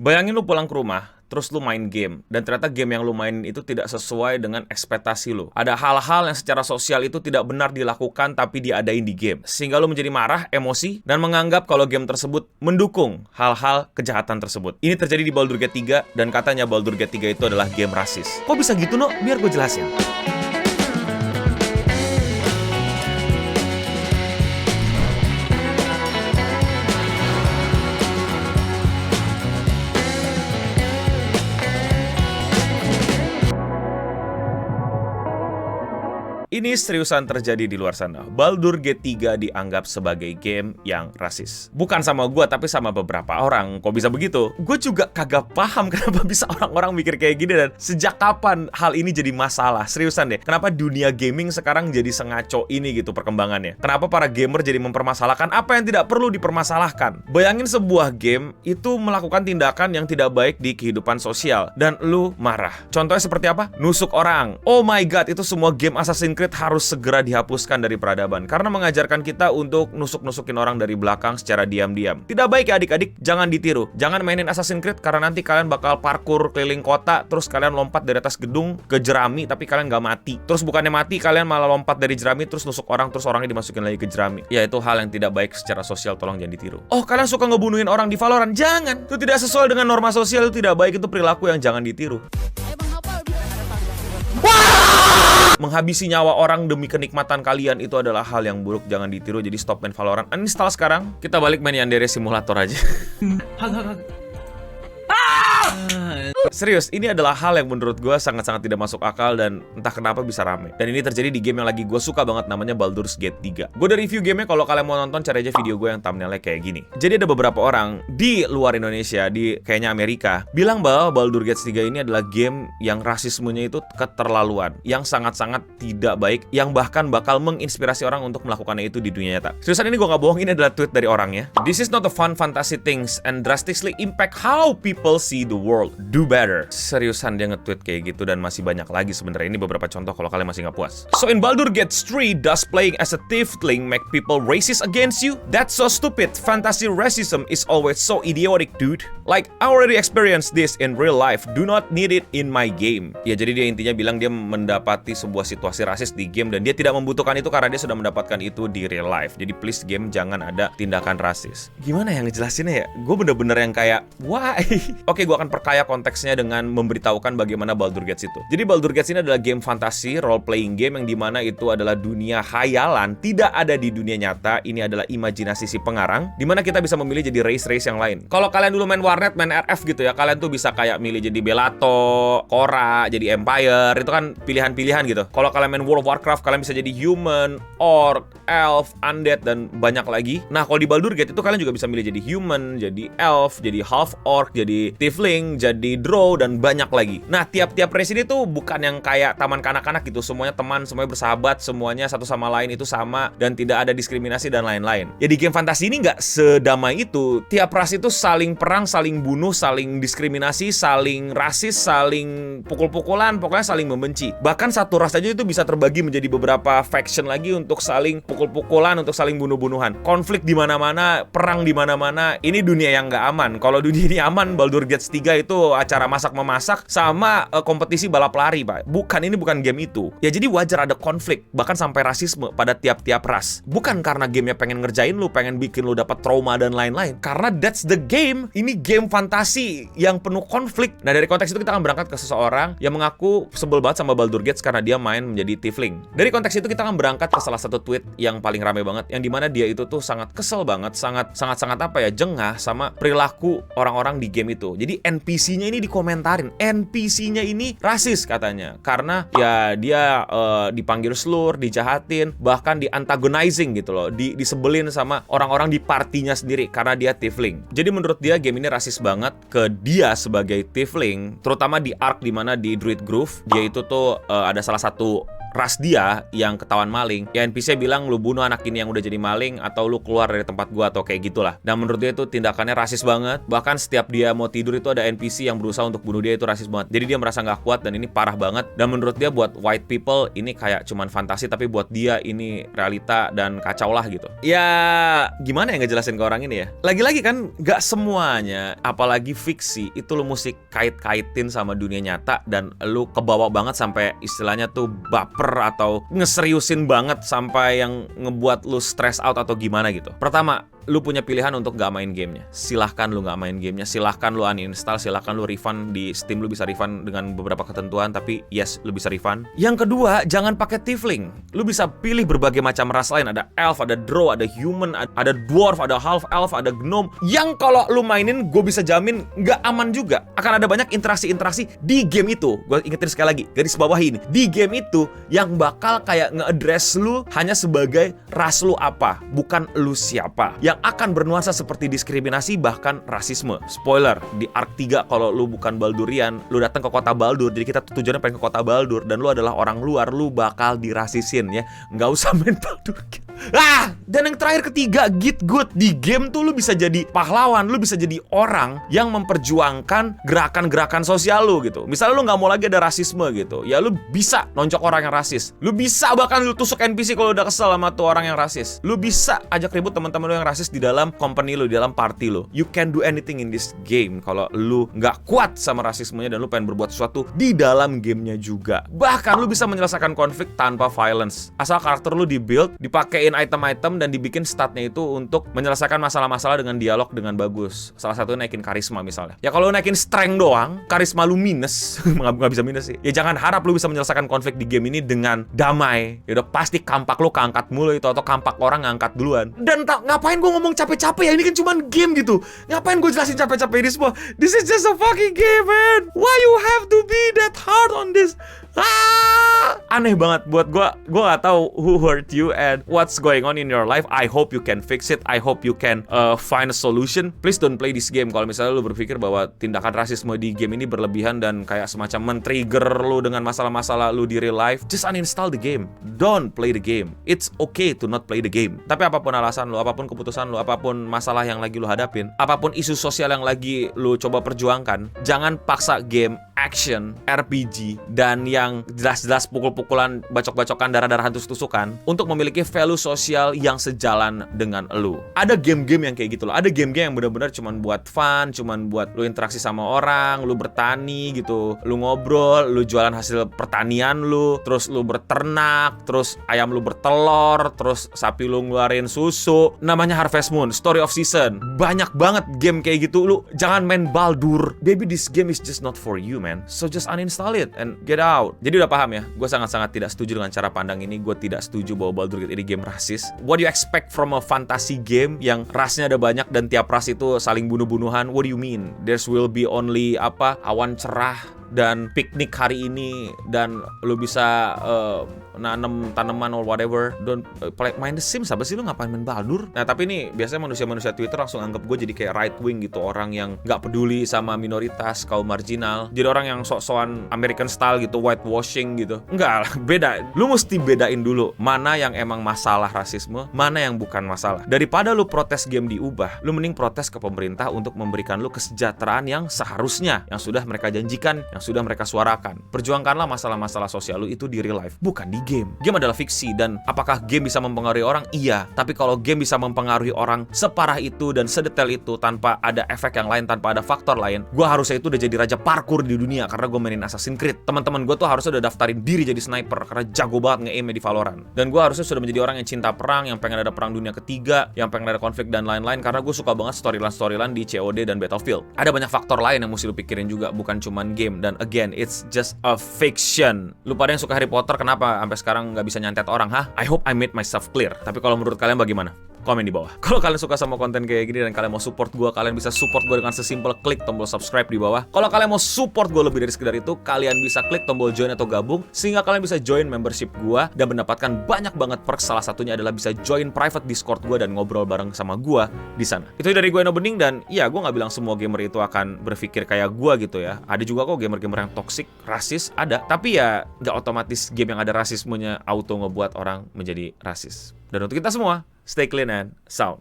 Bayangin lu pulang ke rumah, terus lu main game, dan ternyata game yang lu mainin itu tidak sesuai dengan ekspektasi lu. Ada hal-hal yang secara sosial itu tidak benar dilakukan tapi diadain di game. Sehingga lu menjadi marah, emosi, dan menganggap kalau game tersebut mendukung hal-hal kejahatan tersebut. Ini terjadi di Baldur's Gate 3, dan katanya Baldur's Gate 3 itu adalah game rasis. Kok bisa gitu, No? Biar gue jelasin. Ini seriusan terjadi di luar sana. Baldur's Gate 3 dianggap sebagai game yang rasis. Bukan sama gua, tapi sama beberapa orang. Kok bisa begitu? Gue juga kagak paham kenapa bisa orang-orang mikir kayak gini, dan sejak kapan hal ini jadi masalah. Seriusan deh, kenapa dunia gaming sekarang jadi sengaco ini gitu perkembangannya? Kenapa para gamer jadi mempermasalahkan apa yang tidak perlu dipermasalahkan? Bayangin sebuah game itu melakukan tindakan yang tidak baik di kehidupan sosial, dan lu marah. Contohnya seperti apa? Nusuk orang. Oh my god, itu semua game Assassin's Creed harus segera dihapuskan dari peradaban karena mengajarkan kita untuk nusuk-nusukin orang dari belakang secara diam-diam. Tidak baik ya adik-adik, jangan ditiru. Jangan mainin Assassin's Creed karena nanti kalian bakal parkur keliling kota, terus kalian lompat dari atas gedung ke jerami tapi kalian nggak mati. Terus bukannya mati, kalian malah lompat dari jerami terus nusuk orang, terus orangnya dimasukin lagi ke jerami. Ya, itu hal yang tidak baik secara sosial, tolong jangan ditiru. Oh, kalian suka ngebunuhin orang di Valorant? Jangan. Itu tidak sesuai dengan norma sosial, itu tidak baik, itu perilaku yang jangan ditiru. Menghabisi nyawa orang demi kenikmatan kalian itu adalah hal yang buruk, jangan ditiru. Jadi stop main Valorant, uninstall sekarang. Kita balik main Yandere Simulator aja. Serius, ini adalah hal yang menurut gue sangat-sangat tidak masuk akal dan entah kenapa bisa rame. Dan ini terjadi di game yang lagi gue suka banget, namanya Baldur's Gate 3. Gue udah review gamenya, kalau kalian mau nonton cari aja video gue yang thumbnailnya kayak gini. Jadi ada beberapa orang di luar Indonesia, di kayaknya Amerika, bilang bahwa Baldur's Gate 3 ini adalah game yang rasismenya itu keterlaluan, yang sangat-sangat tidak baik, yang bahkan bakal menginspirasi orang untuk melakukannya itu di dunia nyata. Seriusan, ini gue gak bohong, ini adalah tweet dari orangnya. This is not a fun fantasy things and drastically impact how people see the world. Do better. Seriusan dia nge-tweet kayak gitu, dan masih banyak lagi sebenarnya. Ini beberapa contoh kalau kalian masih nggak puas. So in Baldur's Gate 3, does playing as a tiefling make people racist against you? That's so stupid. Fantasy racism is always so idiotic, dude. Like, I already experienced this in real life. Do not need it in my game. Ya, jadi dia intinya bilang dia mendapati sebuah situasi rasis di game dan dia tidak membutuhkan itu karena dia sudah mendapatkan itu di real life. Jadi please game, jangan ada tindakan rasis. Gimana yang ngejelasinnya ya? Gue bener-bener yang kayak, why? Oke, gue akan perkaya konteksnya dengan memberitahukan bagaimana Baldur's Gate itu. Jadi Baldur's Gate ini adalah game fantasi, role playing game yang dimana itu adalah dunia khayalan, tidak ada di dunia nyata. Ini adalah imajinasi si pengarang, dimana kita bisa memilih jadi race-race yang lain. Kalau kalian dulu main Warnet, main RF gitu ya, kalian tuh bisa kayak milih jadi Bellato, Korra, jadi Empire, itu kan pilihan-pilihan gitu. Kalau kalian main World of Warcraft, kalian bisa jadi human, orc, elf, undead, dan banyak lagi. Nah, kalau di Baldur's Gate itu kalian juga bisa milih jadi human, jadi elf, jadi half orc, jadi tiefling, jadi drow, dan banyak lagi. Nah, tiap-tiap race ini tuh bukan yang kayak taman kanak-kanak gitu, semuanya teman, semuanya bersahabat, semuanya satu sama lain itu sama, dan tidak ada diskriminasi dan lain-lain. Ya, di game fantasi ini nggak sedamai itu. Tiap ras itu saling perang, saling bunuh, saling diskriminasi, saling rasis, saling pukul-pukulan, pokoknya saling membenci. Bahkan satu ras aja itu bisa terbagi menjadi beberapa faction lagi untuk saling pukul-pukulan, untuk saling bunuh-bunuhan. Konflik di mana-mana, perang di mana-mana. Ini dunia yang nggak aman. Kalau dunia ini aman, Baldur's Gate 3 itu acara masak-memasak sama kompetisi balap lari, Pak. Bukan, ini bukan game itu. Ya, jadi wajar ada konflik, bahkan sampai rasisme pada tiap-tiap ras. Bukan karena gamenya pengen ngerjain lu, pengen bikin lu dapat trauma dan lain-lain. Karena that's the game. Ini game fantasi yang penuh konflik. Nah, dari konteks itu kita akan berangkat ke seseorang yang mengaku sebel banget sama Baldur's Gate karena dia main menjadi tiefling. Dari konteks itu kita akan berangkat ke salah satu tweet yang paling rame banget, yang dimana dia itu tuh sangat kesel banget, sangat apa ya, jengah sama perilaku orang-orang di game itu. Jadi NPC-nya ini dikomentarin, NPC-nya ini rasis katanya, karena ya dia dipanggil slur, dijahatin, bahkan di antagonizing gitu loh, disebelin sama orang-orang di partinya sendiri karena dia tiefling. Jadi menurut dia game ini rasis banget ke dia sebagai tiefling, terutama di arc dimana di Druid Grove dia itu tuh ada salah satu ras dia yang ketahuan maling, ya NPC bilang lu bunuh anak ini yang udah jadi maling atau lu keluar dari tempat gua atau kayak gitulah. Dan menurut dia itu tindakannya rasis banget. Bahkan setiap dia mau tidur itu ada NPC yang berusaha untuk bunuh dia, itu rasis banget. Jadi dia merasa nggak kuat dan ini parah banget. Dan menurut dia buat white people ini kayak cuman fantasi, tapi buat dia ini realita dan kacau lah gitu. Ya gimana ya ngejelasin ke orang ini ya? Lagi-lagi kan nggak semuanya, apalagi fiksi itu lu mesti kait-kaitin sama dunia nyata dan lu kebawa banget sampai istilahnya tuh baper atau ngeseriusin banget sampai yang ngebuat lu stress out atau gimana gitu. Pertama, lu punya pilihan untuk nggak main gamenya. Silahkan lu nggak main gamenya, silahkan lu uninstall, silahkan lu refund di Steam, lu bisa refund dengan beberapa ketentuan, tapi yes, lu bisa refund. Yang kedua, jangan pakai tiefling. Lu bisa pilih berbagai macam ras lain, ada elf, ada drow, ada human, ada dwarf, ada half elf, ada gnome. Yang kalau lu mainin, gue bisa jamin nggak aman juga. Akan ada banyak interaksi-interaksi di game itu. Gue ingetin sekali lagi, garis bawah ini, di game itu yang bakal kayak nge-address lu hanya sebagai ras lu apa, bukan lu siapa. Yang akan bernuansa seperti diskriminasi bahkan rasisme. Spoiler, di Arc 3 kalau lu bukan Baldurian, lu datang ke kota Baldur, jadi kita tujuannya pengen ke kota Baldur dan lu adalah orang luar, lu bakal dirasisin ya. Nggak usah main Baldur. Dan yang terakhir ketiga, get good. Di game tuh lu bisa jadi pahlawan, lu bisa jadi orang yang memperjuangkan gerakan-gerakan sosial lu gitu. Misalnya lu nggak mau lagi ada rasisme gitu, ya lu bisa nonjok orang yang rasis. Lu bisa bahkan lu tusuk NPC kalau udah kesel sama tuh orang yang rasis. Lu bisa ajak ribut teman-teman lu yang rasis di dalam company lu, di dalam party lu. You can do anything in this game kalau lu nggak kuat sama rasismenya dan lu pengen berbuat sesuatu di dalam gamenya juga. Bahkan lu bisa menyelesaikan konflik tanpa violence. Asal karakter lu di-build, dipakein item-item dan dibikin statnya itu untuk menyelesaikan masalah-masalah dengan dialog dengan bagus. Salah satunya naikin karisma misalnya. Ya kalau lu naikin strength doang, karisma lu minus, nggak bisa minus sih. Ya jangan harap lu bisa menyelesaikan konflik di game ini dengan damai. Ya udah pasti kampak lu keangkat mulu itu, atau kampak orang ngangkat duluan. Dan ngapain gue ngomong capek-capek ya, ini kan cuma game gitu. Ngapain gue jelasin capek-capek ini semua? This is just a fucking game, man. Why you have to be that hard on this? Aneh banget buat gue gak tahu who hurt you and what's going on in your life. I hope you can fix it. I hope you can find a solution. Please don't play this game kalau misalnya lu berpikir bahwa tindakan rasisme di game ini berlebihan dan kayak semacam men-trigger lu dengan masalah-masalah lu di real life. Just uninstall the game. Don't play the game. It's okay to not play the game. Tapi apapun alasan lu, apapun keputusan lu, apapun masalah yang lagi lu hadapin, apapun isu sosial yang lagi lu coba perjuangkan, jangan paksa game action, RPG, dan yang jelas-jelas pukul-pukulan, bacok-bacokan, darah-darahan, tusuk-tusukan untuk memiliki value sosial yang sejalan dengan lu. Ada game-game yang kayak gitu loh. Ada game-game yang benar-benar cuman buat fun, cuman buat lu interaksi sama orang, lu bertani gitu, lu ngobrol, lu jualan hasil pertanian lu, terus lu berternak, terus ayam lu bertelur, terus sapi lu ngeluarin susu. Namanya Harvest Moon, Story of Season. Banyak banget game kayak gitu. Lu jangan main Baldur. Baby, this game is just not for you, man. So just uninstall it and get out. Jadi udah paham ya, gue sangat-sangat tidak setuju dengan cara pandang ini. Gue tidak setuju bahwa Baldur Gate ini game rasis. What do you expect from a fantasy game yang rasnya ada banyak dan tiap ras itu saling bunuh-bunuhan? What do you mean? There will be only awan cerah dan piknik hari ini dan lu bisa nanam tanaman or whatever. Don't main The Sims. Apa sih lu ngapain main Baldur? Nah tapi ini biasanya manusia-manusia Twitter langsung anggap gue jadi kayak right wing gitu, orang yang nggak peduli sama minoritas, kaum marginal, jadi orang yang sok-sokan American style gitu, whitewashing gitu. Enggak lah, beda. Lu mesti bedain dulu mana yang emang masalah rasisme, mana yang bukan masalah. Daripada lu protes game diubah, lu mending protes ke pemerintah untuk memberikan lu kesejahteraan yang seharusnya, yang sudah mereka janjikan, yang sudah mereka suarakan. Perjuangkanlah masalah-masalah sosial lu itu di real life, bukan di game. Game adalah fiksi, dan apakah game bisa mempengaruhi orang? Iya. Tapi kalau game bisa mempengaruhi orang separah itu dan sedetail itu tanpa ada efek yang lain, tanpa ada faktor lain, gue harusnya itu udah jadi raja parkour di dunia karena gue mainin Assassin's Creed. Teman-teman gue tuh harusnya udah daftarin diri jadi sniper karena jago banget nge-aim di Valorant. Dan gue harusnya sudah menjadi orang yang cinta perang, yang pengen ada perang dunia ketiga, yang pengen ada konflik dan lain-lain, karena gue suka banget storyline di COD dan Battlefield. Ada banyak faktor lain yang mesti lu pikirin juga, bukan cuman game. Dan again, it's just a fiction. Lu pada yang suka Harry Potter, kenapa sampai sekarang nggak bisa nyantet orang, ha? I hope I made myself clear. Tapi kalau menurut kalian bagaimana? komen di bawah. Kalau kalian suka sama konten kayak gini dan kalian mau support gue, kalian bisa support gue dengan sesimpel klik tombol subscribe di bawah. Kalau kalian mau support gue lebih dari sekedar itu, kalian bisa klik tombol join atau gabung, sehingga kalian bisa join membership gue dan mendapatkan banyak banget perks. Salah satunya adalah bisa join private Discord gue dan ngobrol bareng sama gue di sana. Itu dari gue Eno Bening, dan iya, gue nggak bilang semua gamer itu akan berpikir kayak gue gitu ya. Ada juga kok gamer-gamer yang toxic, rasis, ada. Tapi ya nggak otomatis game yang ada rasismenya auto ngebuat orang menjadi rasis. Dan untuk kita semua, stay clean and sound.